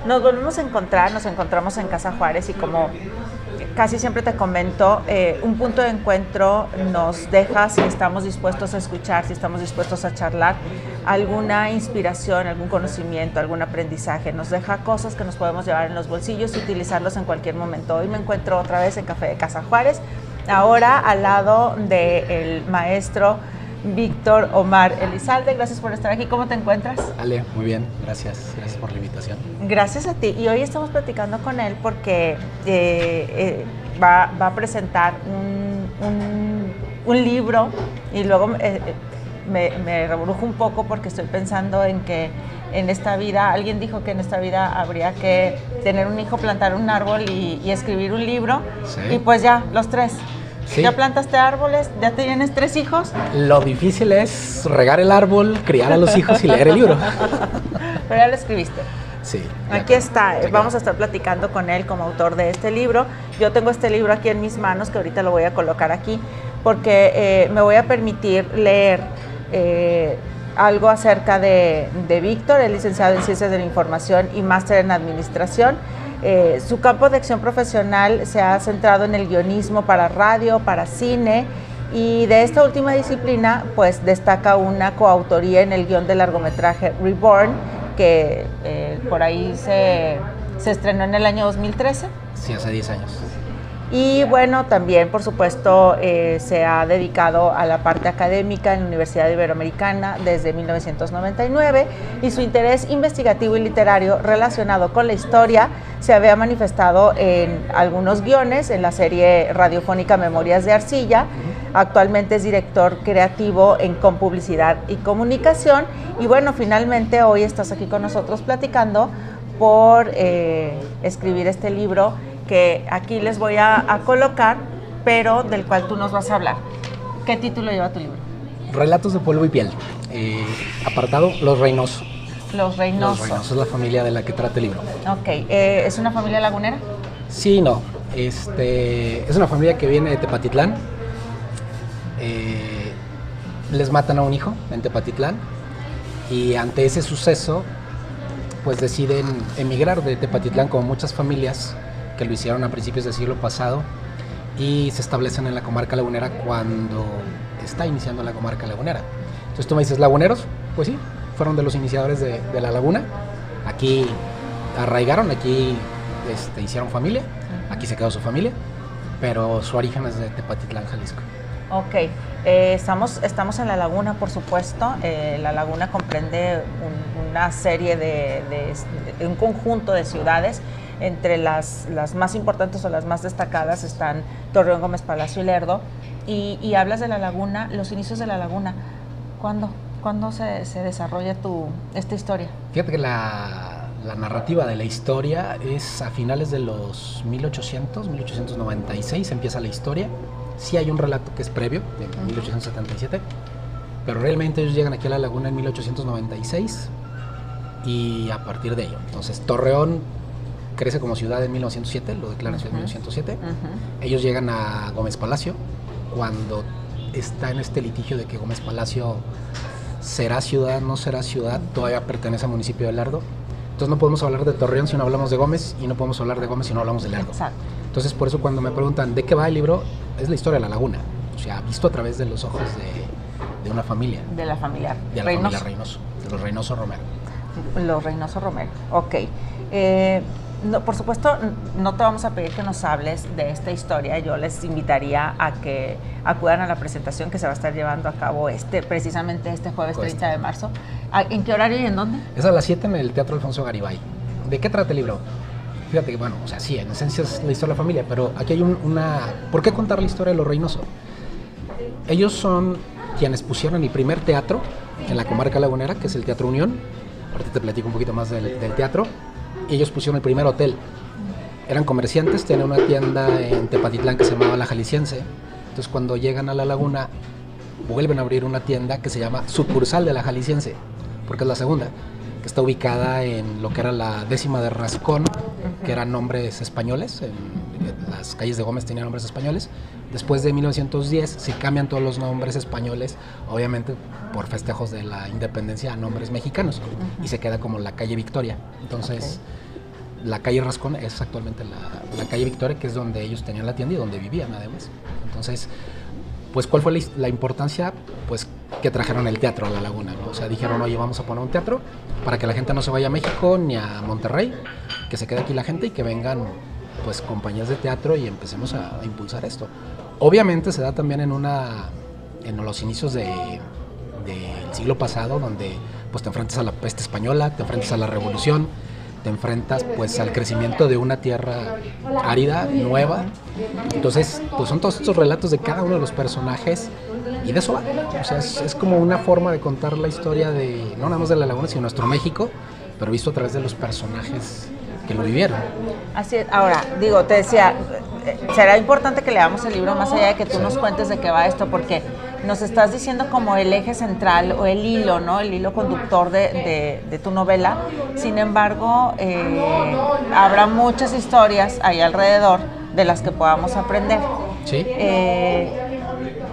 Nos volvemos a encontrar, nos encontramos en Casa Juárez y como casi siempre te comento, un punto de encuentro nos deja, si estamos dispuestos a escuchar, si estamos dispuestos a charlar, alguna inspiración, algún conocimiento, algún aprendizaje. Nos deja cosas que nos podemos llevar en los bolsillos y utilizarlos en cualquier momento. Hoy me encuentro otra vez en Café de Casa Juárez, ahora al lado del maestro Víctor Omar Elizalde. Gracias por estar aquí. ¿Cómo te encuentras? Ale, muy bien, gracias por la invitación. Gracias a ti. Y hoy estamos platicando con él porque va a presentar un libro y luego me rebrujo un poco porque estoy pensando en que en esta vida, alguien dijo que en esta vida habría que tener un hijo, plantar un árbol y escribir un libro. Sí. Y pues ya, los tres. Sí. ¿Ya plantaste árboles? ¿Ya tienes 3 hijos? Lo difícil es regar el árbol, criar a los hijos y leer el libro. Pero ya lo escribiste. Sí. Aquí está. Vamos a estar platicando con él como autor de este libro. Yo tengo este libro aquí en mis manos, que ahorita lo voy a colocar aquí, porque me voy a permitir leer algo acerca de Víctor. Es licenciado en Ciencias de la Información y máster en Administración. Su campo de acción profesional se ha centrado en el guionismo para radio, para cine, y de esta última disciplina pues destaca una coautoría en el guión del largometraje Reborn, que por ahí se estrenó en el año 2013. Sí, hace 10 años. Y bueno, también por supuesto se ha dedicado a la parte académica en la Universidad Iberoamericana desde 1999, y su interés investigativo y literario relacionado con la historia se había manifestado en algunos guiones en la serie radiofónica Memorias de Arcilla. Actualmente es director creativo en Compublicidad y Comunicación. Y bueno, finalmente hoy estás aquí con nosotros platicando por escribir este libro que aquí les voy a colocar, pero del cual tú nos vas a hablar. ¿Qué título lleva tu libro? Relatos de polvo y piel. Apartado Los Reynoso. Los Reynoso. Los Reynoso es la familia de la que trata el libro. Ok. ¿Es una familia lagunera? Sí, no. Es una familia que viene de Tepatitlán. Les matan a un hijo en Tepatitlán, y ante ese suceso pues deciden emigrar de Tepatitlán, como muchas familias que lo hicieron a principios del siglo pasado, y se establecen en la comarca lagunera cuando está iniciando la comarca lagunera. Entonces tú me dices, ¿laguneros? Pues sí, fueron de los iniciadores de la laguna. Aquí arraigaron, aquí hicieron familia, aquí se quedó su familia, pero su origen es de Tepatitlán, Jalisco. Ok, estamos en la laguna, por supuesto. La laguna comprende una serie de un conjunto de ciudades. Entre las más importantes o las más destacadas están Torreón, Gómez Palacio y Lerdo. Y hablas de la laguna, los inicios de la laguna. ¿Cuándo se desarrolla esta historia? Fíjate que la narrativa de la historia es a finales de los 1896 empieza la historia. Sí hay un relato que es previo, de 1877, pero realmente ellos llegan aquí a la laguna en 1896 y a partir de ello. Entonces Torreón crece como ciudad en 1907, lo declaran ciudad en 1907. Ellos llegan a Gómez Palacio cuando está en este litigio de que Gómez Palacio será ciudad, no será ciudad, todavía pertenece al municipio de Lerdo. Entonces no podemos hablar de Torreón si no hablamos de Gómez, y no podemos hablar de Gómez si no hablamos de Lerdo. Exacto. Entonces por eso cuando me preguntan ¿de qué va el libro? Es la historia de la laguna, o sea, visto a través de los ojos de una familia. De la familia Reynoso, de los Reynoso Romero. Los Reynoso Romero, ok. No, por supuesto, no te vamos a pedir que nos hables de esta historia. Yo les invitaría a que acudan a la presentación que se va a estar llevando a cabo precisamente este jueves 30 de marzo. ¿En qué horario y en dónde? Es a las 7 en el Teatro Alfonso Garibay. ¿De qué trata el libro? Fíjate que, bueno, o sea, sí, en esencia es la historia de la familia, pero aquí hay ¿por qué contar la historia de los Reynoso? Ellos son quienes pusieron el primer teatro en la comarca lagunera, que es el Teatro Unión. Ahorita te platico un poquito más del teatro. Ellos pusieron el primer hotel. Eran comerciantes, tenían una tienda en Tepatitlán que se llamaba La Jalisciense. Entonces cuando llegan a la laguna, vuelven a abrir una tienda que se llama Sucursal de La Jalisciense, porque es la segunda, que está ubicada en lo que era la 10ª de Rascón, que eran nombres españoles, las calles de Gómez tenían nombres españoles. Después de 1910 se cambian todos los nombres españoles, obviamente por festejos de la independencia, a nombres mexicanos, y se queda como la calle Victoria. Entonces, la calle Rascón es actualmente la calle Victoria, que es donde ellos tenían la tienda y donde vivían además. Entonces, pues, ¿cuál fue la importancia? Pues que trajeron el teatro a La Laguna, ¿no? O sea, dijeron, oye, vamos a poner un teatro para que la gente no se vaya a México ni a Monterrey, que se quede aquí la gente y que vengan, pues, compañías de teatro y empecemos a impulsar esto. Obviamente se da también en los inicios del siglo pasado, donde pues te enfrentas a la peste española, te enfrentas a la revolución, te enfrentas pues al crecimiento de una tierra árida, nueva. Entonces, pues son todos estos relatos de cada uno de los personajes y de eso va. O sea, es como una forma de contar la historia de, no nada más de La Laguna, sino nuestro México, pero visto a través de los personajes que lo vivieron. Así es. Ahora, digo, te decía, será importante que leamos el libro más allá de que tú nos cuentes de qué va esto, porque nos estás diciendo como el eje central o el hilo, ¿no? El hilo conductor de tu novela. Sin embargo, habrá muchas historias ahí alrededor de las que podamos aprender. Sí.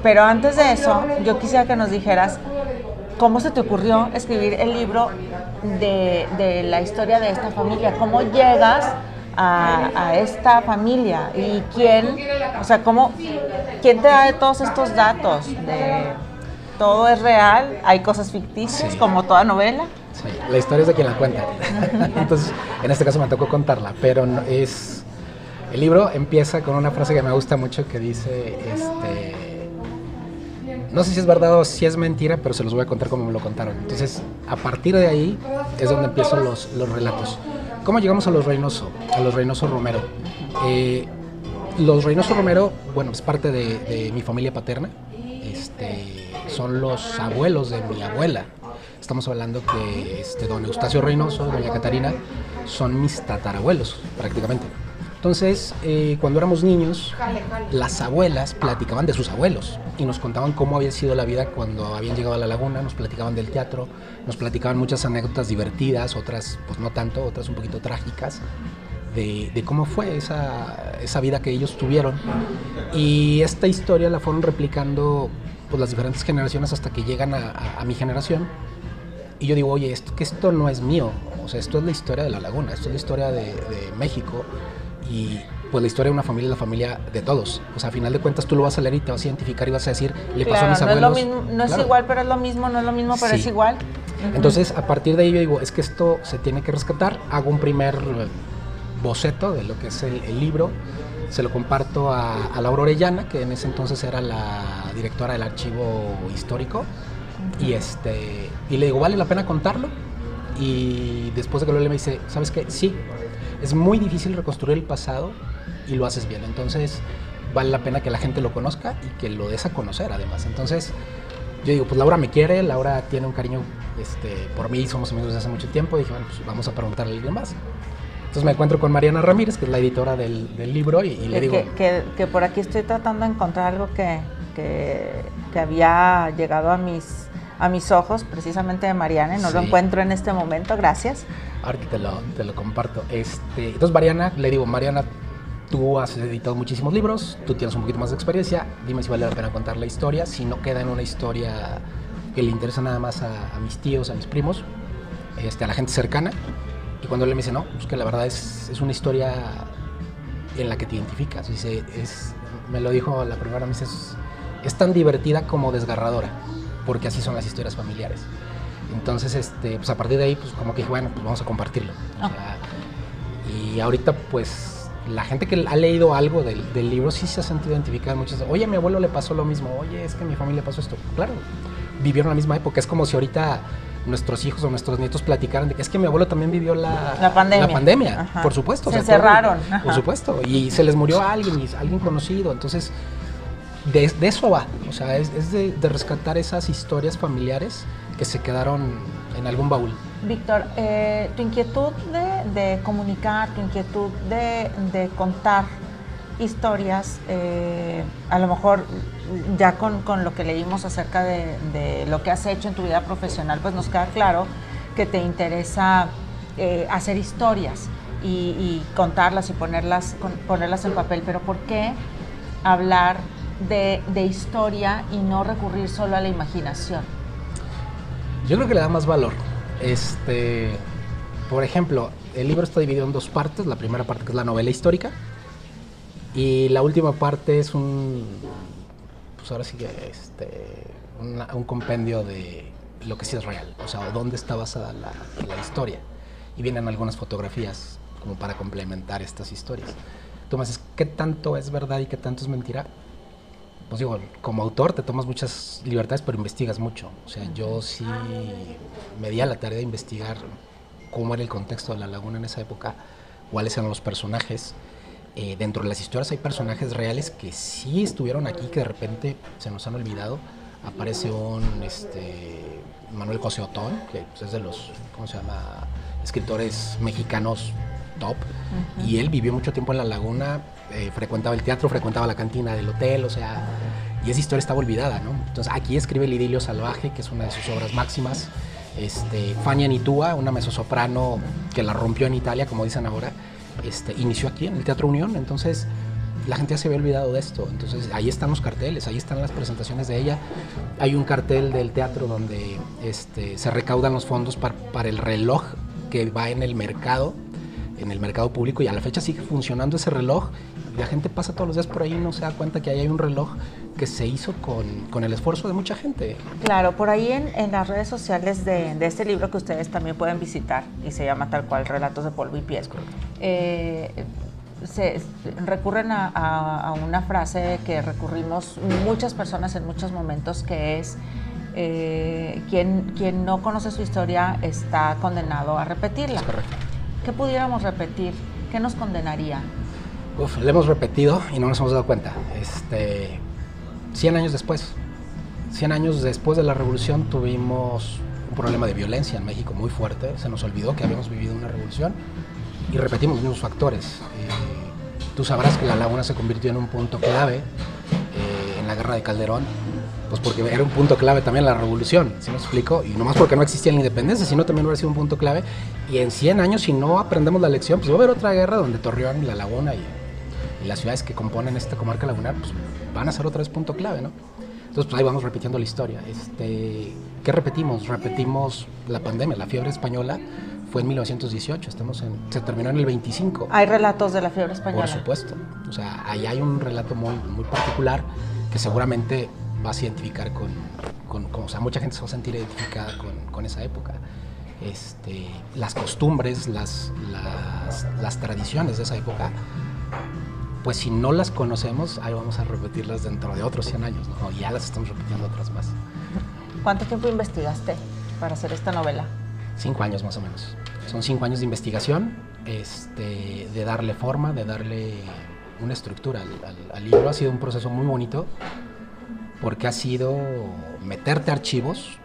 Pero antes de eso, yo quisiera que nos dijeras cómo se te ocurrió escribir el libro de la historia de esta familia. ¿Cómo llegas a esta familia? ¿Y quién te da de todos estos datos? ¿Todo es real? ¿Hay cosas ficticias, como toda novela? Sí, la historia es de quien la cuenta. Entonces, en este caso me tocó contarla, pero el libro empieza con una frase que me gusta mucho que dice, no sé si es verdad o si es mentira, pero se los voy a contar como me lo contaron. Entonces, a partir de ahí es donde empiezan los relatos. ¿Cómo llegamos a los Reynoso Romero? Los Reynoso Romero, bueno, es parte de mi familia paterna. Son los abuelos de mi abuela. Estamos hablando que don Eustacio Reynoso, doña Catarina, son mis tatarabuelos, prácticamente. Entonces, cuando éramos niños, las abuelas platicaban de sus abuelos y nos contaban cómo había sido la vida cuando habían llegado a La Laguna, nos platicaban del teatro, nos platicaban muchas anécdotas divertidas, otras pues no tanto, otras un poquito trágicas, de cómo fue esa vida que ellos tuvieron. Y esta historia la fueron replicando pues, las diferentes generaciones hasta que llegan a mi generación. Y yo digo, oye, esto no es mío, o sea, esto es la historia de La Laguna, esto es la historia de México. Y pues la historia de una familia es la familia de todos. O sea, a final de cuentas tú lo vas a leer y te vas a identificar y vas a decir, le pasó a mis abuelos. No es, lo mismo, no es igual, pero es lo mismo, no es lo mismo, pero sí. Es igual. Entonces, a partir de ahí yo digo, es que esto se tiene que rescatar. Hago un primer boceto de lo que es el libro. Se lo comparto a Laura Orellana, que en ese entonces era la directora del archivo histórico. Y le digo, ¿vale la pena contarlo? Y después de que lo leí me dice, ¿sabes qué? Sí. Es muy difícil reconstruir el pasado y lo haces bien. Entonces, vale la pena que la gente lo conozca y que lo des a conocer, además. Entonces, yo digo, pues Laura me quiere, Laura tiene un cariño por mí, somos amigos desde hace mucho tiempo. Y dije, bueno, pues vamos a preguntarle a alguien más. Entonces me encuentro con Mariana Ramírez, que es la editora del libro, y le digo... Que por aquí estoy tratando de encontrar algo que había llegado a mis ojos, precisamente de Mariana, y no lo encuentro en este momento, gracias. Ahora que te lo comparto. Entonces Mariana, le digo, Mariana, tú has editado muchísimos libros, tú tienes un poquito más de experiencia, dime si vale la pena contar la historia, si no queda en una historia que le interesa nada más a mis tíos, a mis primos, a la gente cercana. Y cuando él me dice, no, pues que la verdad es una historia en la que te identificas. Dice, me lo dijo la primera vez, es tan divertida como desgarradora, porque así son las historias familiares. Entonces, pues a partir de ahí, pues como que dije, bueno, pues vamos a compartirlo. O sea, y ahorita, pues, la gente que ha leído algo del libro sí se ha sentido identificada muchas veces. Oye, a mi abuelo le pasó lo mismo. Oye, es que a mi familia le pasó esto. Claro, vivieron la misma época. Es como si ahorita nuestros hijos o nuestros nietos platicaran de que es que mi abuelo también vivió la pandemia. Ajá. Por supuesto. Se encerraron. Por supuesto. Y se les murió a alguien conocido. Entonces, de eso va. O sea, es de rescatar esas historias familiares que se quedaron en algún baúl. Víctor, tu inquietud de comunicar, tu inquietud de contar historias, a lo mejor ya con lo que leímos acerca de lo que has hecho en tu vida profesional, pues nos queda claro que te interesa hacer historias. y contarlas y ponerlas en papel, pero ¿por qué hablar de historia y no recurrir solo a la imaginación? Yo creo que le da más valor. Por ejemplo, el libro está dividido en dos partes. La primera parte, que es la novela histórica, y la última parte es pues ahora sí que un compendio de lo que sí es real, o sea, dónde está basada la historia. Y vienen algunas fotografías como para complementar estas historias. Tú me dices, ¿qué tanto es verdad y qué tanto es mentira? Pues digo, como autor te tomas muchas libertades, pero investigas mucho. O sea, yo sí me di a la tarea de investigar cómo era el contexto de La Laguna en esa época, cuáles eran los personajes. Dentro de las historias hay personajes reales que sí estuvieron aquí, que de repente se nos han olvidado. Aparece un Manuel José Otón, que pues, es de los, ¿cómo se llama?, escritores mexicanos top, y él vivió mucho tiempo en La Laguna, frecuentaba el teatro, frecuentaba la cantina del hotel, o sea, y esa historia estaba olvidada, ¿no? Entonces aquí escribe El idilio salvaje, que es una de sus obras máximas. Fania Nitua, una mezzosoprano que la rompió en Italia, como dicen ahora, inició aquí en el Teatro Unión. Entonces la gente ya se había olvidado de esto. Entonces ahí están los carteles, ahí están las presentaciones de ella. Hay un cartel del teatro donde se recaudan los fondos para el reloj que va en el mercado público, y a la fecha sigue funcionando ese reloj. La gente pasa todos los días por ahí y no se da cuenta que ahí hay un reloj que se hizo con el esfuerzo de mucha gente. Claro, por ahí en las redes sociales de este libro, que ustedes también pueden visitar, y se llama tal cual Relatos de Polvo y Pies, se recurren a una frase que recurrimos muchas personas en muchos momentos, que es quien no conoce su historia está condenado a repetirla. Es correcto. ¿Qué pudiéramos repetir? ¿Qué nos condenaría? Lo hemos repetido y no nos hemos dado cuenta. 100 años después de la revolución, tuvimos un problema de violencia en México muy fuerte. Se nos olvidó que habíamos vivido una revolución y repetimos los mismos factores. Tú sabrás que La Laguna se convirtió en un punto clave en la guerra de Calderón, pues porque era un punto clave también la revolución, ¿sí me explico? Y no más porque no existía la independencia, sino también hubiera sido un punto clave. Y en 100 años, si no aprendemos la lección, pues va a haber otra guerra donde Torreón y La Laguna y las ciudades que componen esta comarca lagunar, pues van a ser otra vez punto clave, ¿no? Entonces, pues ahí vamos repitiendo la historia. ¿Qué repetimos? Repetimos la pandemia, la fiebre española fue en 1918, se terminó en el 25. ¿Hay relatos de la fiebre española? Por supuesto. O sea, ahí hay un relato muy, muy particular que seguramente vas a identificar o sea, mucha gente se va a sentir identificada con esa época. Las costumbres, las tradiciones de esa época, pues si no las conocemos, ahí vamos a repetirlas dentro de otros 100 años, ¿no? Ya las estamos repitiendo otras más. ¿Cuánto tiempo investigaste para hacer esta novela? 5 años más o menos. Son 5 años de investigación, de darle forma, de darle una estructura al libro. Ha sido un proceso muy bonito, porque ha sido meterte a archivos.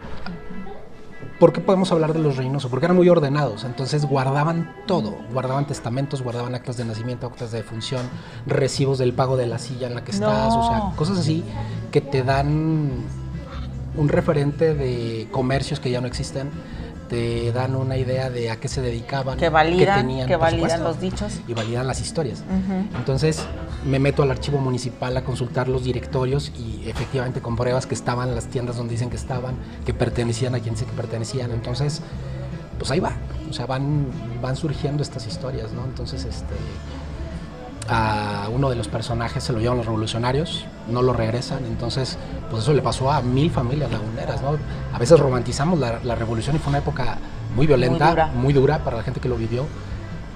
¿Por qué podemos hablar de los Reynoso? Porque eran muy ordenados, entonces guardaban todo, guardaban testamentos, guardaban actas de nacimiento, actas de defunción, recibos del pago de la silla en la que estás, o sea, cosas así que te dan un referente de comercios que ya no existen, te dan una idea de a qué se dedicaban, que validan, qué tenían, que validan supuesto, los dichos y validan las historias. Entonces me meto al archivo municipal a consultar los directorios y efectivamente compruebas que estaban las tiendas donde dicen que estaban, que pertenecían a quien dice que pertenecían. Entonces, pues ahí va, o sea, van surgiendo estas historias, ¿no? Entonces, a uno de los personajes se lo llevan los revolucionarios, no lo regresan, entonces pues eso le pasó a 1000 familias laguneras, ¿no? A veces romantizamos la revolución y fue una época muy violenta, muy dura para la gente que lo vivió,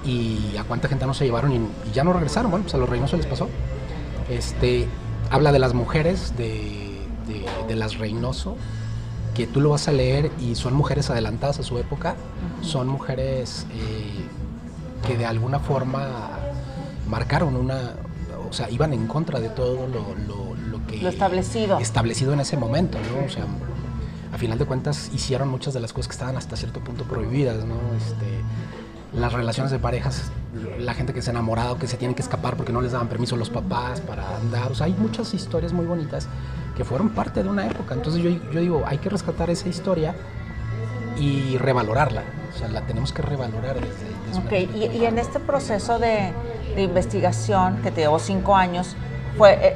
y a cuánta gente no se llevaron y ya no regresaron. Bueno, pues a los Reynoso les pasó. Habla de las mujeres de las Reynoso, que tú lo vas a leer y son mujeres adelantadas a su época, son mujeres que de alguna forma marcaron o sea, iban en contra de todo lo establecido en ese momento, ¿no? O sea, a final de cuentas hicieron muchas de las cosas que estaban hasta cierto punto prohibidas, ¿no? Las relaciones de parejas, la gente que se ha enamorado, que se tienen que escapar porque no les daban permiso los papás para andar, o sea, hay muchas historias muy bonitas que fueron parte de una época. Entonces yo digo, hay que rescatar esa historia y revalorarla. O sea, la tenemos que revalorar desde una Ok, perspectiva. y en este proceso de investigación que te llevó 5 años,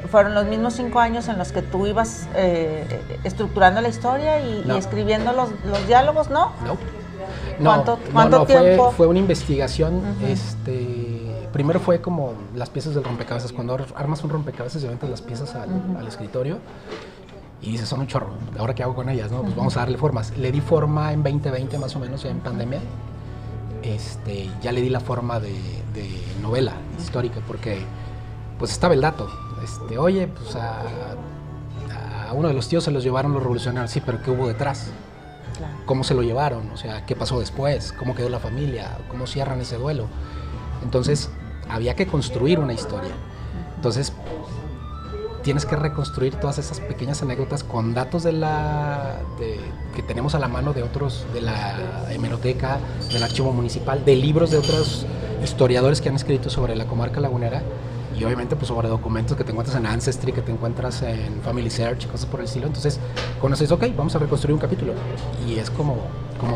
¿fueron los mismos 5 años en los que tú ibas estructurando la historia y No. escribiendo los diálogos, no? No. ¿Cuánto tiempo? Fue una investigación, primero fue como las piezas del rompecabezas. Cuando armas un rompecabezas y aventas las piezas al escritorio y dices, son un chorro, ¿ahora qué hago con ellas? ¿No? Pues vamos a darle formas. Le di forma en 2020 más o menos, ya en pandemia. Ya le di la forma de novela histórica, porque pues estaba el dato. Oye, pues a uno de los tíos se los llevaron los revolucionarios, sí, pero ¿qué hubo detrás? Claro. ¿Cómo se lo llevaron? O sea, ¿qué pasó después? ¿Cómo quedó la familia? ¿Cómo cierran ese duelo? Entonces, había que construir una historia. Entonces, tienes que reconstruir todas esas pequeñas anécdotas con datos que tenemos a la mano de otros, de la hemeroteca, del archivo municipal, de libros de otros historiadores que han escrito sobre la comarca lagunera, y obviamente pues sobre documentos que te encuentras en Ancestry, que te encuentras en Family Search, cosas por el estilo. Entonces, cuando dices, ok, vamos a reconstruir un capítulo, y es como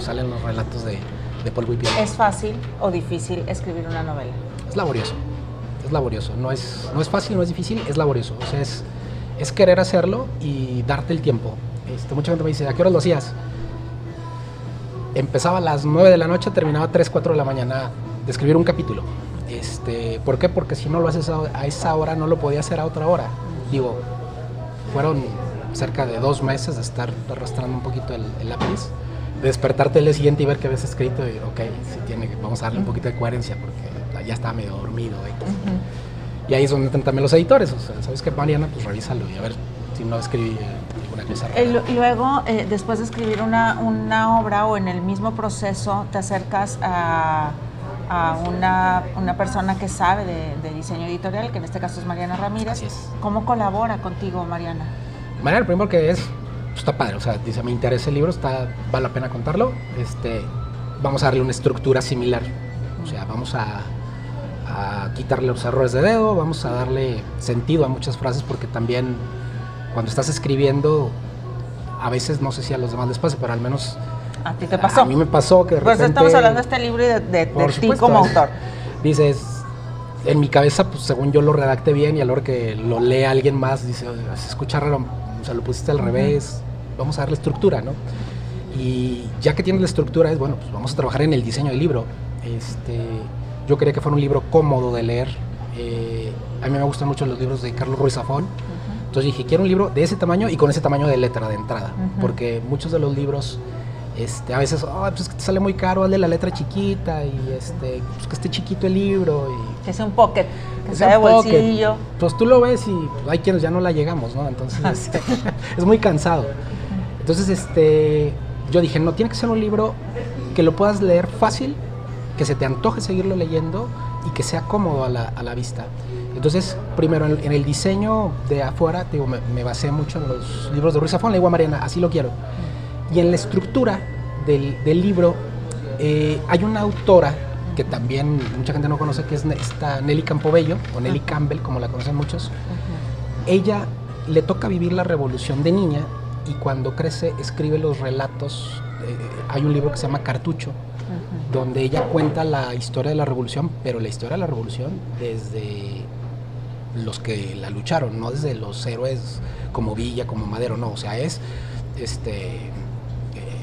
salen los relatos de Polvo y Piedra. ¿Es fácil o difícil escribir una novela? Es laborioso. Es laborioso, no es fácil, no es difícil, es laborioso. O sea, es querer hacerlo y darte el tiempo. Mucha gente me dice, ¿a qué horas lo hacías? Empezaba a las 9 de la noche, terminaba a 3, 4 de la mañana de escribir un capítulo. ¿Por qué? Porque si no lo haces a esa hora, no lo podía hacer a otra hora. Digo, fueron cerca de 2 meses de estar arrastrando un poquito el lápiz, de despertarte el día siguiente y ver que habías escrito y, ok, vamos a darle un poquito de coherencia, porque ya estaba medio dormido. Y ahí es donde entran también los editores. O sea, ¿sabes qué, Mariana? Pues revísalo y a ver si no escribí alguna cosa rara. Luego, después de escribir una obra o en el mismo proceso, te acercas a una persona que sabe de diseño editorial, que en este caso es Mariana Ramírez. Así es. ¿Cómo colabora contigo, Mariana? Mariana, primero que pues está padre. O sea, dice, me interesa el libro, vale la pena contarlo. Vamos a darle una estructura similar. O sea, vamos a quitarle los errores de dedo, vamos a darle sentido a muchas frases, porque también cuando estás escribiendo, a veces, no sé si a los demás les pasa, pero al menos ¿A ti te pasó? A mí me pasó que de repente... Pues estamos hablando de este libro y de ti supuesto, como autor. Dices, en mi cabeza, pues según yo lo redacté bien, y a la hora que lo lee alguien más, dice, se escucha raro, o sea, lo pusiste al revés, vamos a darle estructura, ¿no? Y ya que tienes la estructura, bueno, pues vamos a trabajar en el diseño del libro. Yo quería que fuera un libro cómodo de leer. A mí me gustan mucho los libros de Carlos Ruiz Zafón. Entonces dije, quiero un libro de ese tamaño y con ese tamaño de letra de entrada. Porque muchos de los libros, a veces, pues es que te sale muy caro, hazle la letra chiquita y pues que esté chiquito el libro. Y que sea un pocket, que sea de bolsillo. Pues tú lo ves y hay quienes ya no la llegamos, ¿no? Entonces es muy cansado. Entonces yo dije, no, tiene que ser un libro que lo puedas leer fácil, que se te antoje seguirlo leyendo y que sea cómodo a la vista. Entonces, primero en el diseño de afuera, digo, me basé mucho en los libros de Ruiz Zafón. Le digo a Mariana, así lo quiero. Y en la estructura del libro hay una autora que también mucha gente no conoce, que es esta Nelly Campobello, o Nelly Campbell, como la conocen muchos. Ella le toca vivir la revolución de niña, y cuando crece escribe los relatos. Hay un libro que se llama Cartucho, donde ella cuenta la historia de la revolución, pero la historia de la revolución desde los que la lucharon, no desde los héroes como Villa, como Madero, no. O sea, es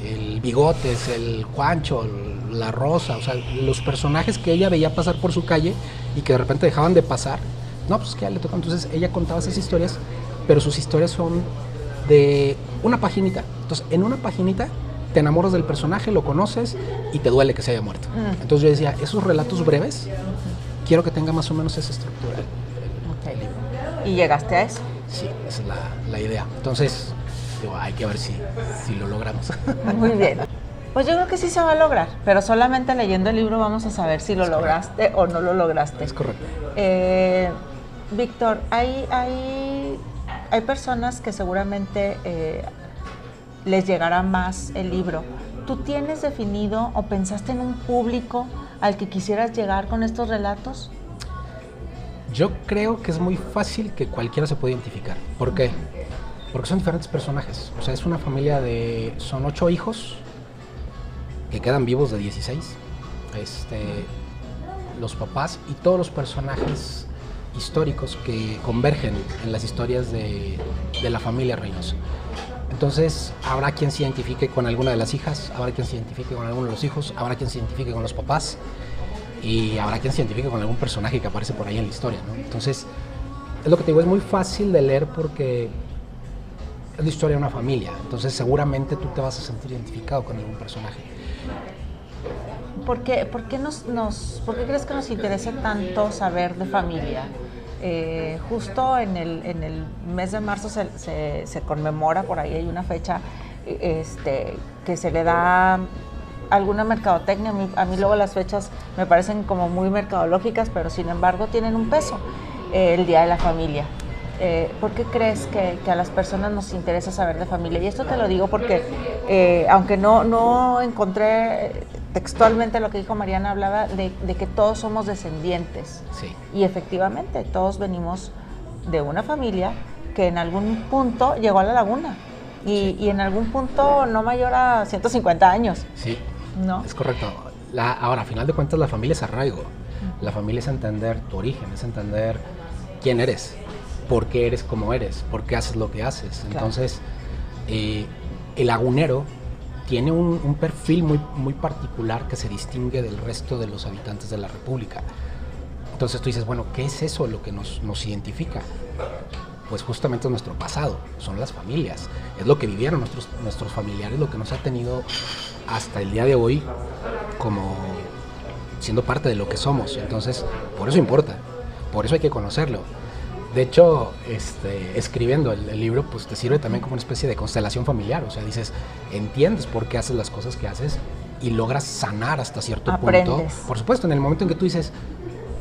el Bigotes, el Juancho, la Rosa, o sea, los personajes que ella veía pasar por su calle y que de repente dejaban de pasar. No, pues que ya le tocó. Entonces ella contaba esas historias, pero sus historias son de una paginita. Entonces, en una paginita te enamoras del personaje, lo conoces y te duele que se haya muerto. Entonces yo decía, esos relatos breves, quiero que tenga más o menos esa estructura el libro. ¿Y llegaste a eso? Sí, esa es la idea. Entonces, digo, hay que ver si lo logramos. Muy bien. Pues yo creo que sí se va a lograr, pero solamente leyendo el libro vamos a saber si lo lograste o no lo lograste. Es correcto. Víctor, hay personas que seguramente les llegará más el libro. ¿Tú tienes definido o pensaste en un público al que quisieras llegar con estos relatos? Yo creo que es muy fácil que cualquiera se pueda identificar. ¿Por qué? Porque son diferentes personajes. O sea, es una familia son 8 hijos, que quedan vivos de 16, los papás y todos los personajes históricos que convergen en las historias de la familia Reynoso. Entonces habrá quien se identifique con alguna de las hijas, habrá quien se identifique con alguno de los hijos, habrá quien se identifique con los papás y habrá quien se identifique con algún personaje que aparece por ahí en la historia, ¿no? Entonces, es lo que te digo, es muy fácil de leer porque es la historia de una familia, entonces seguramente tú te vas a sentir identificado con algún personaje. ¿Por qué crees que nos interesa tanto saber de familia? Justo en el mes de marzo se conmemora, por ahí hay una fecha que se le da alguna mercadotecnia. A mí luego las fechas me parecen como muy mercadológicas, pero sin embargo tienen un peso, el Día de la Familia. ¿Por qué crees que a las personas nos interesa saber de familia? Y esto te lo digo porque, aunque no encontré textualmente lo que dijo Mariana, hablaba de que todos somos descendientes. Sí. Y efectivamente, todos venimos de una familia que en algún punto llegó a la laguna. Y en algún punto no mayor a 150 años. Sí, ¿no? Es correcto. Ahora, a final de cuentas, la familia es arraigo. La familia es entender tu origen, es entender quién eres, por qué eres como eres, por qué haces lo que haces. Claro. Entonces, el lagunero tiene un perfil muy particular que se distingue del resto de los habitantes de la República. Entonces tú dices, bueno, ¿qué es eso lo que nos identifica? Pues justamente es nuestro pasado, son las familias, es lo que vivieron nuestros familiares, lo que nos ha tenido hasta el día de hoy como siendo parte de lo que somos. Entonces, por eso importa, por eso hay que conocerlo. De hecho, escribiendo el libro, pues te sirve también como una especie de constelación familiar. O sea, dices, entiendes por qué haces las cosas que haces y logras sanar hasta cierto punto. Por supuesto, en el momento en que tú dices,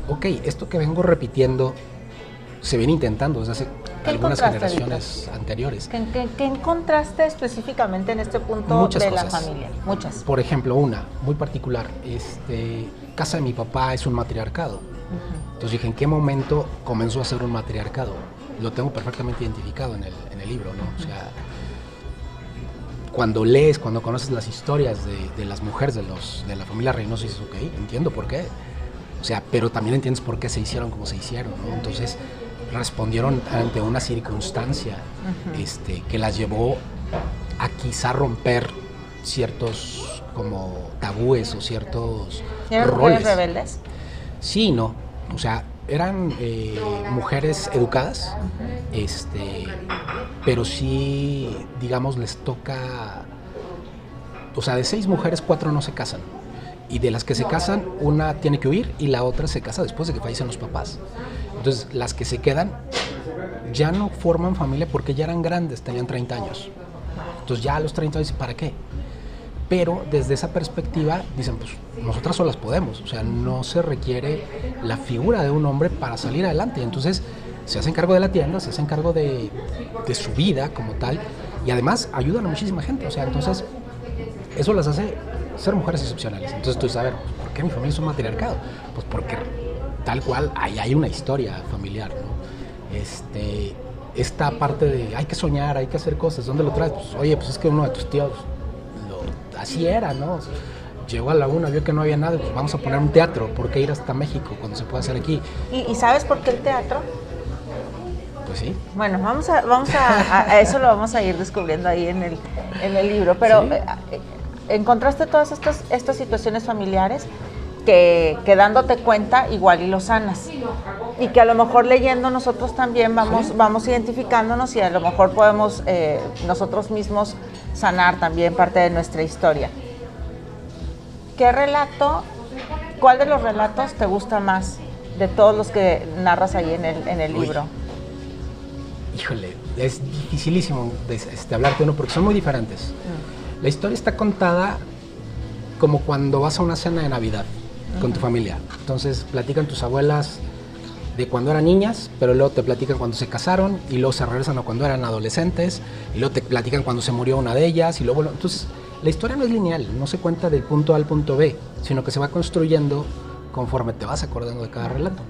ok, esto que vengo repitiendo se viene intentando desde hace algunas generaciones anteriores. ¿Qué encontraste específicamente en este punto de la familia? Muchas. Por ejemplo, una muy particular, casa de mi papá es un matriarcado. Entonces dije, ¿en qué momento comenzó a ser un matriarcado? Lo tengo perfectamente identificado en el libro, ¿no? O sea, cuando lees, cuando conoces las historias de las mujeres de la familia Reynoso, dices, ok, entiendo por qué. O sea, pero también entiendes por qué se hicieron como se hicieron, ¿no? Entonces respondieron ante una circunstancia que las llevó a quizá romper ciertos como tabúes o ciertos ¿Eran roles. Mujeres rebeldes? Sí, no. O sea, eran mujeres educadas, pero sí, digamos, les toca... O sea, de 6 mujeres, 4 no se casan. Y de las que se casan, una tiene que huir y la otra se casa después de que fallecen los papás. Entonces, las que se quedan ya no forman familia porque ya eran grandes, tenían 30 años. Entonces, ya a los 30 años, ¿para qué? Pero desde esa perspectiva dicen, pues nosotras solas podemos, o sea, no se requiere la figura de un hombre para salir adelante. Y entonces se hacen cargo de la tienda, se hacen cargo de su vida como tal y además ayudan a muchísima gente. O sea, entonces eso las hace ser mujeres excepcionales. Entonces tú dices, a ver, ¿por qué mi familia es un matriarcado? Pues porque tal cual ahí hay una historia familiar, ¿no? Esta parte de hay que soñar, hay que hacer cosas, ¿dónde lo traes? Pues oye, pues es que uno de tus tíos así era, ¿no? Llegó a la laguna, vio que no había nada, pues vamos a poner un teatro, ¿por qué ir hasta México cuando se puede hacer aquí? ¿Y sabes por qué el teatro? Pues sí. Bueno, vamos a eso lo vamos a ir descubriendo ahí en el libro, pero ¿sí? ¿Encontraste todas estas situaciones familiares que dándote cuenta igual y lo sanas? Y que a lo mejor leyendo nosotros también vamos identificándonos y a lo mejor podemos nosotros mismos sanar también parte de nuestra historia. ¿Cuál de los relatos te gusta más de todos los que narras ahí en el libro? Híjole, es dificilísimo hablarte de uno porque son muy diferentes. La historia está contada como cuando vas a una cena de Navidad con tu familia. Entonces platican tus abuelas de cuando eran niñas, pero luego te platican cuando se casaron y luego se regresan a cuando eran adolescentes y luego te platican cuando se murió una de ellas y luego... Entonces la historia no es lineal, no se cuenta del punto A al punto B, sino que se va construyendo conforme te vas acordando de cada relato.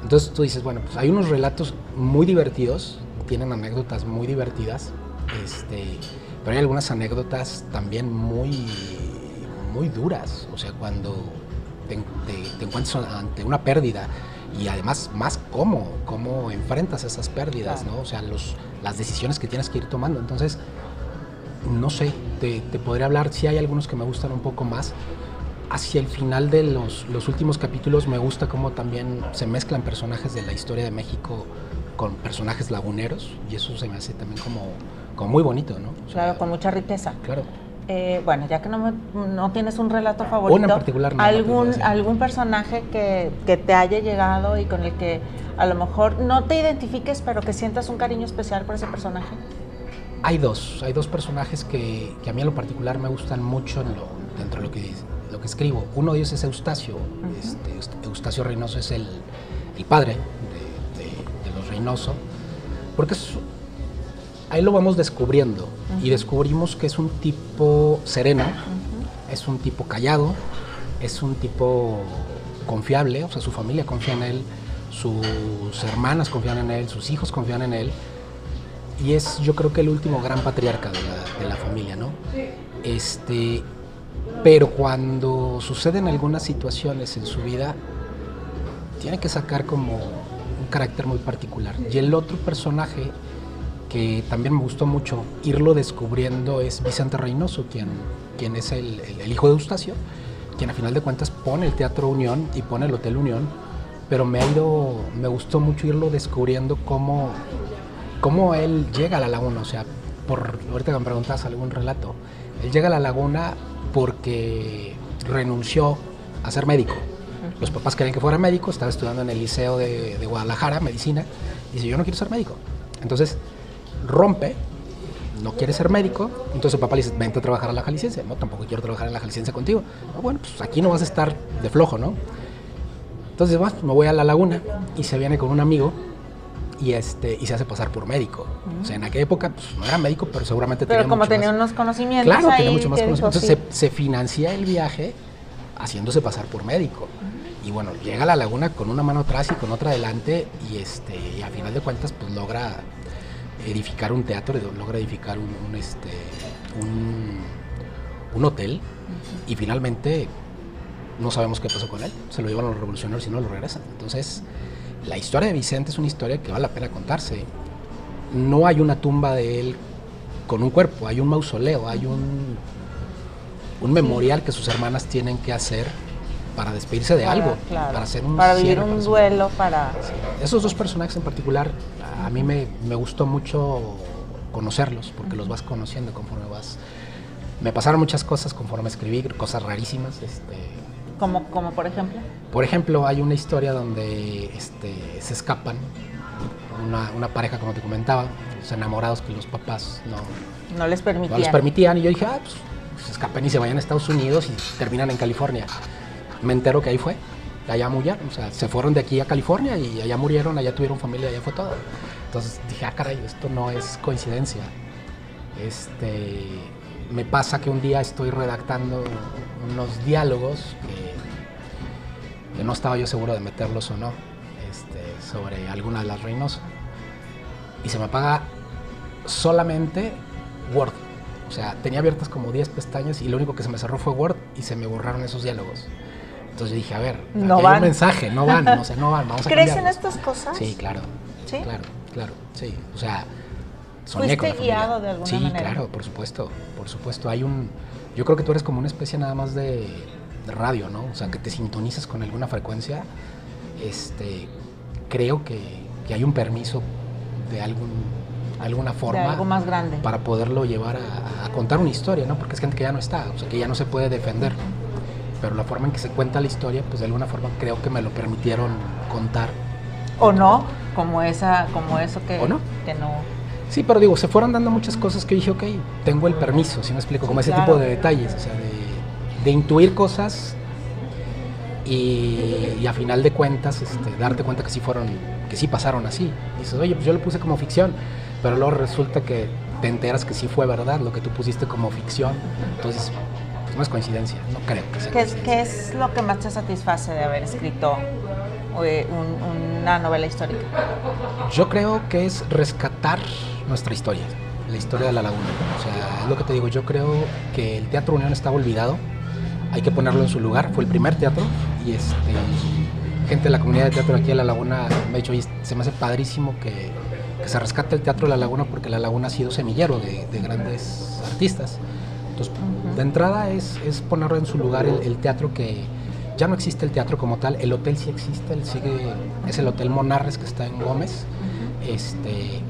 Entonces tú dices, bueno, pues hay unos relatos muy divertidos, tienen anécdotas muy divertidas, pero hay algunas anécdotas también muy muy duras, o sea, cuando te encuentras ante una pérdida y además más cómo enfrentas esas pérdidas, claro, ¿no? O sea, las decisiones que tienes que ir tomando. Entonces, no sé, te podría hablar, sí hay algunos que me gustan un poco más. Hacia el final de los últimos capítulos me gusta cómo también se mezclan personajes de la historia de México con personajes laguneros, y eso se me hace también como muy bonito, ¿no? O sea, claro, con mucha riqueza. claro. Bueno, ya que no tienes un relato favorito, Uno en particular no, algún personaje que te haya llegado y con el que a lo mejor no te identifiques, pero que sientas un cariño especial por ese personaje. Hay dos personajes que a mí en lo particular me gustan mucho dentro de lo que escribo. Uno de ellos es Eustacio. Eustacio Reynoso es el padre de los Reynoso, porque ahí lo vamos descubriendo, y descubrimos que es un tipo sereno, es un tipo callado, es un tipo confiable, o sea, su familia confía en él, sus hermanas confían en él, sus hijos confían en él, y es, yo creo que el último gran patriarca de la familia, ¿no? Pero cuando suceden algunas situaciones en su vida, tiene que sacar como un carácter muy particular. Y el otro personaje que también me gustó mucho irlo descubriendo es Vicente Reynoso, quien es el hijo de Eustacio, quien a final de cuentas pone el Teatro Unión y pone el Hotel Unión, pero me gustó mucho irlo descubriendo cómo él llega a la laguna. O sea, ahorita que me preguntas algún relato, él llega a la laguna porque renunció a ser médico. Los papás querían que fuera médico, estaba estudiando en el Liceo de Guadalajara, medicina, y dice, yo no quiero ser médico. Entonces rompe, no quiere ser médico, entonces el papá le dice, vente a trabajar a la Jalisciense. No, tampoco quiero trabajar en la Jalisciense contigo. No, bueno, pues aquí no vas a estar de flojo, ¿no? Entonces, bueno, me voy a la laguna y se viene con un amigo y se hace pasar por médico. O sea, en aquella época pues, no era médico, pero seguramente tenía mucho tenía más, unos conocimientos. claro, ahí, tenía mucho más conocimientos. Dijo, entonces se financia el viaje haciéndose pasar por médico. Y bueno, llega a la laguna con una mano atrás y con otra adelante, y a final de cuentas pues logra edificar un teatro, logra edificar un hotel, y finalmente no sabemos qué pasó con él. Se lo llevan los revolucionarios y no lo regresan. Entonces, la historia de Vicente es una historia que vale la pena contarse. No hay una tumba de él con un cuerpo, hay un mausoleo, hay un memorial que sus hermanas tienen que hacer para despedirse de algo, claro, para hacer para vivir un duelo, para... Sí. Esos dos personajes en particular, a mí me gustó mucho conocerlos, porque los vas conociendo conforme vas... Me pasaron muchas cosas conforme escribí, cosas rarísimas. ¿Como por ejemplo? Por ejemplo, hay una historia donde se escapan, una pareja, como te comentaba, los enamorados que los papás no les permitían. No les permitían, y yo dije, pues se escapen y se vayan a Estados Unidos y terminan en California. Me entero que ahí fue, allá murieron, o sea, se fueron de aquí a California y allá murieron, allá tuvieron familia, allá fue todo. Entonces dije, caray, esto no es coincidencia. Me pasa que un día estoy redactando unos diálogos que no estaba yo seguro de meterlos o no, sobre alguna de las Reynoso, y se me apaga solamente Word. O sea, tenía abiertas como 10 pestañas y lo único que se me cerró fue Word y se me borraron esos diálogos. Entonces yo dije, a ver, no aquí van. Hay un mensaje, no van, vamos a cambiarlos. ¿Crees en estas cosas? Sí, claro. ¿Sí? Claro, sí. O sea, soñé con la familia. ¿Fuiste guiado de alguna manera? Sí, claro, por supuesto. Yo creo que tú eres como una especie nada más de radio, ¿no? O sea, que te sintonizas con alguna frecuencia. Creo que hay un permiso de alguna forma, de algo más grande, para poderlo llevar a contar una historia, ¿no? Porque es gente que ya no está, o sea, que ya no se puede defender. Pero la forma en que se cuenta la historia, pues de alguna forma creo que me lo permitieron contar. ¿O no? Como eso que... ¿O no? Que no... Sí, pero digo, se fueron dando muchas cosas que dije, ok, tengo el permiso, ¿sí me explico? Como ese tipo de detalles, o sea, de intuir cosas y a final de cuentas darte cuenta que sí pasaron así. Y dices, oye, pues yo lo puse como ficción, pero luego resulta que te enteras que sí fue verdad lo que tú pusiste como ficción. Entonces, pues no es coincidencia, no creo que sea coincidencia. ¿Qué es lo que más te satisface de haber escrito una novela histórica? Yo creo que es rescatar nuestra historia, la historia de la laguna. O sea, es lo que te digo, yo creo que el Teatro Unión estaba olvidado. hay que ponerlo en su lugar. Fue el primer teatro y gente de la comunidad de teatro aquí en La Laguna me ha dicho, oye, se me hace padrísimo que se rescate el Teatro de La Laguna, porque La Laguna ha sido semillero de grandes artistas. Entonces, de entrada es ponerlo en su lugar el teatro, que ya no existe el teatro como tal. El hotel sí existe, es el Hotel Monarres, que está en Gómez,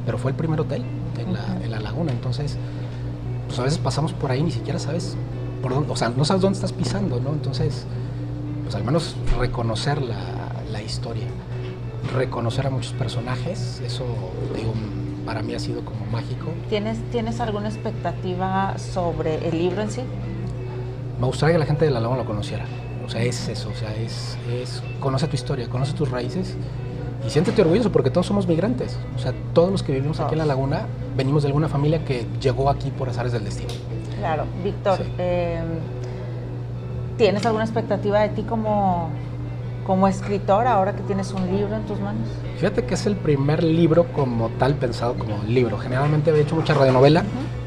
pero fue el primer hotel en la Laguna. Entonces, pues a veces pasamos por ahí y ni siquiera sabes por dónde, o sea, no sabes dónde estás pisando, ¿no? Entonces, pues al menos reconocer la historia, reconocer a muchos personajes, eso, digo, para mí ha sido como mágico. ¿Tienes alguna expectativa sobre el libro en sí? Me gustaría que la gente de La Laguna lo conociera. O sea, es eso, o sea, conoce tu historia, conoce tus raíces y siéntete orgulloso, porque todos somos migrantes. O sea, todos los que vivimos aquí en La Laguna venimos de alguna familia que llegó aquí por azares del destino. Claro. Víctor, sí. ¿Tienes alguna expectativa de ti como escritor ahora que tienes un libro en tus manos? Fíjate que es el primer libro como tal pensado como libro. Generalmente había hecho mucha radionovela.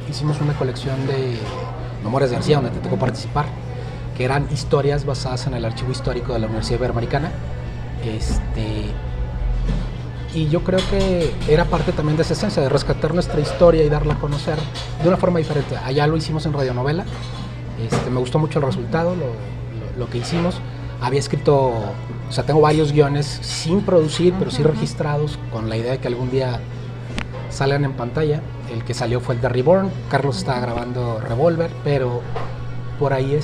Hicimos una colección de Memorias de García, donde te tocó participar, que eran historias basadas en el archivo histórico de la Universidad Iberoamericana. Y yo creo que era parte también de esa esencia, de rescatar nuestra historia y darla a conocer de una forma diferente. Allá lo hicimos en radionovela. Me gustó mucho el resultado, lo que hicimos. Había escrito, o sea, tengo varios guiones sin producir, pero sí registrados, con la idea de que algún día salgan en pantalla. El que salió fue el de Reborn. Carlos estaba grabando Revolver, pero por ahí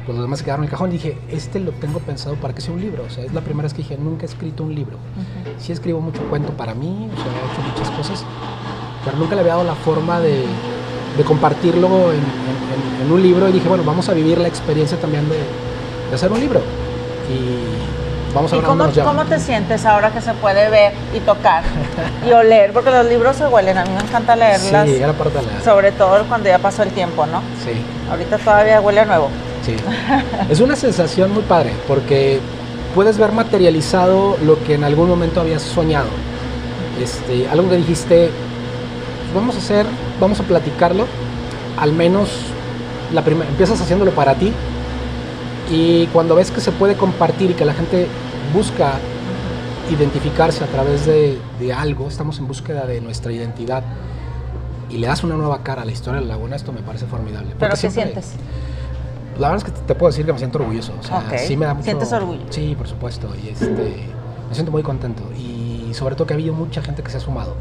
pues los demás se quedaron en el cajón. Y dije, lo tengo pensado para que sea un libro. O sea, es la primera vez que dije, nunca he escrito un libro. Sí escribo mucho cuento para mí, o sea, he hecho muchas cosas, pero nunca le había dado la forma de compartirlo en un libro. Y dije, bueno, vamos a vivir la experiencia también de hacer un libro. Y vamos a ver dónde nos lleva. ¿Cómo te sientes ahora que se puede ver y tocar y oler? Porque los libros se huelen, a mí me encanta leerlas. Sí, era parte de sobre todo cuando ya pasó el tiempo, ¿no? Sí. Ahorita todavía huele a nuevo. Sí. Es una sensación muy padre, porque puedes ver materializado lo que en algún momento habías soñado. Algo que dijiste, vamos a platicarlo, al menos empiezas haciéndolo para ti, y cuando ves que se puede compartir y que la gente busca identificarse a través de algo, estamos en búsqueda de nuestra identidad, y le das una nueva cara a la historia de La Laguna, esto me parece formidable. ¿Pero qué sientes? La verdad es que te puedo decir que me siento orgulloso. O sea, sí me da mucho... ¿Sientes orgullo? Sí, por supuesto. Y me siento muy contento. Y sobre todo que ha habido mucha gente que se ha sumado.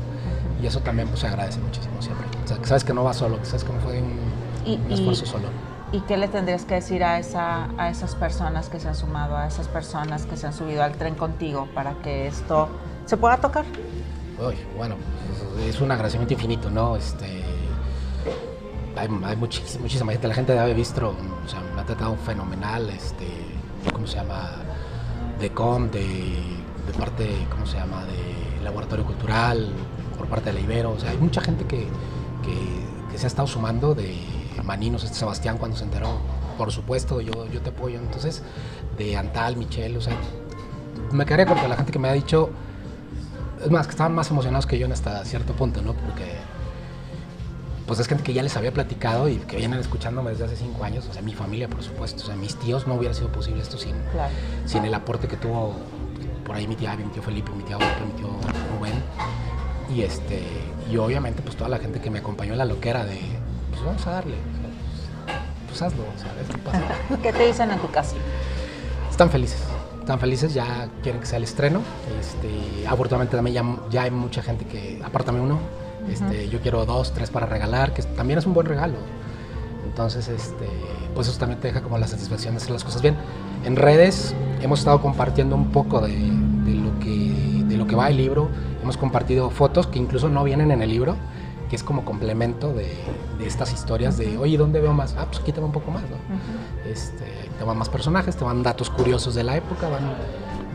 Y eso también pues, se agradece muchísimo siempre. O sea, que sabes que no vas solo, que sabes que no fue un esfuerzo solo. ¿Y qué le tendrías que decir a esas personas que se han sumado, a esas personas que se han subido al tren contigo para que esto se pueda tocar? Uy, bueno, es un agradecimiento infinito, ¿no? Hay muchísima gente, la gente de Ave Bistro, o sea, me ha tratado fenomenal, ¿cómo se llama? De parte, ¿cómo se llama? De Laboratorio Cultural, por parte de la Ibero, o sea, hay mucha gente que se ha estado sumando, de Maninos, Sebastián cuando se enteró, por supuesto, yo te apoyo, entonces, de Antal, Michelle, o sea, me quedaría con la gente que me ha dicho, es más, que estaban más emocionados que yo en hasta cierto punto, ¿no? Porque pues es gente que ya les había platicado y que vienen escuchándome desde hace 5 años, o sea, mi familia, por supuesto, o sea, mis tíos, no hubiera sido posible esto sin el aporte que tuvo por ahí mi tía Abby, mi tío Felipe, mi tía Otto, mi tío Rubén, y obviamente pues toda la gente que me acompañó en la loquera de, pues vamos a darle, o sea, pues hazlo, o sea, a ver qué pasa. ¿Qué te dicen en tu casa? Están felices, ya quieren que sea el estreno, afortunadamente también ya hay mucha gente que, apártame uno, yo quiero 2, 3 para regalar, que también es un buen regalo. Entonces, pues eso también te deja como la satisfacción de hacer las cosas bien. En redes hemos estado compartiendo un poco de lo que va el libro. Hemos compartido fotos que incluso no vienen en el libro, que es como complemento de estas historias de, oye, ¿dónde veo más? Ah, pues aquí te va un poco más, ¿no? Te van más personajes, te van datos curiosos de la época,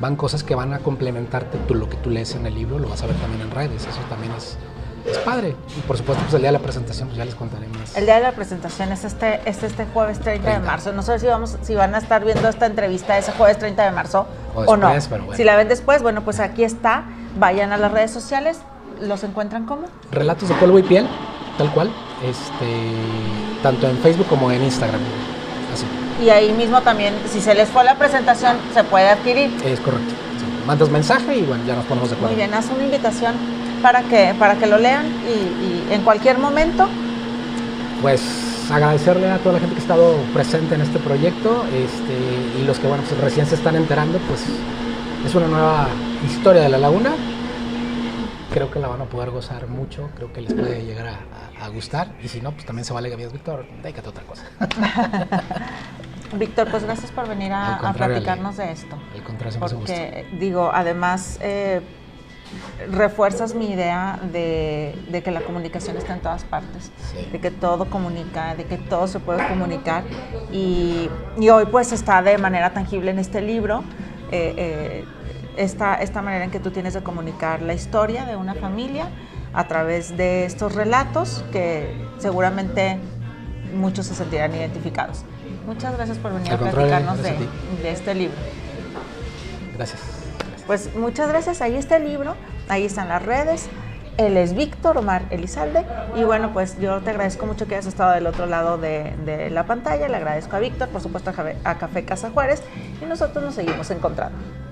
van cosas que van a complementarte lo que tú lees en el libro, lo vas a ver también en redes. Eso también es padre. Y por supuesto, pues el día de la presentación, pues ya les contaré más. El día de la presentación es este jueves 30 de marzo. No sé si van a estar viendo esta entrevista ese jueves 30 de marzo o no. Pero bueno. Si la ven después, bueno, pues aquí está. Vayan a las redes sociales. ¿Los encuentran cómo? Relatos de Polvo y Piel, tal cual. Tanto en Facebook como en Instagram. Así. Y ahí mismo también, si se les fue la presentación, se puede adquirir. Es correcto. Sí, mandas mensaje y bueno, ya nos ponemos de acuerdo. Muy bien, haz una invitación para que lo lean y en cualquier momento. Pues agradecerle a toda la gente que ha estado presente en este proyecto y los que bueno, pues, recién se están enterando, pues es una nueva historia de La Laguna. Creo que la van a poder gozar mucho, creo que les puede llegar a gustar, y si no, pues también se vale que digas, Víctor, déjate otra cosa. Víctor, pues gracias por venir a platicarnos de esto. Al contrario, porque digo, además refuerzas mi idea de que la comunicación está en todas partes, sí. De que todo comunica, de que todo se puede comunicar, y hoy pues está de manera tangible en este libro. Esta manera en que tú tienes de comunicar la historia de una familia a través de estos relatos que seguramente muchos se sentirán identificados. Muchas gracias por venir a platicarnos de este libro. Gracias. Pues muchas gracias, ahí está el libro, ahí están las redes. Él es Víctor Omar Elizalde y bueno, pues yo te agradezco mucho que hayas estado del otro lado de la pantalla. Le agradezco a Víctor, por supuesto a Café Casa Juárez, y nosotros nos seguimos encontrando.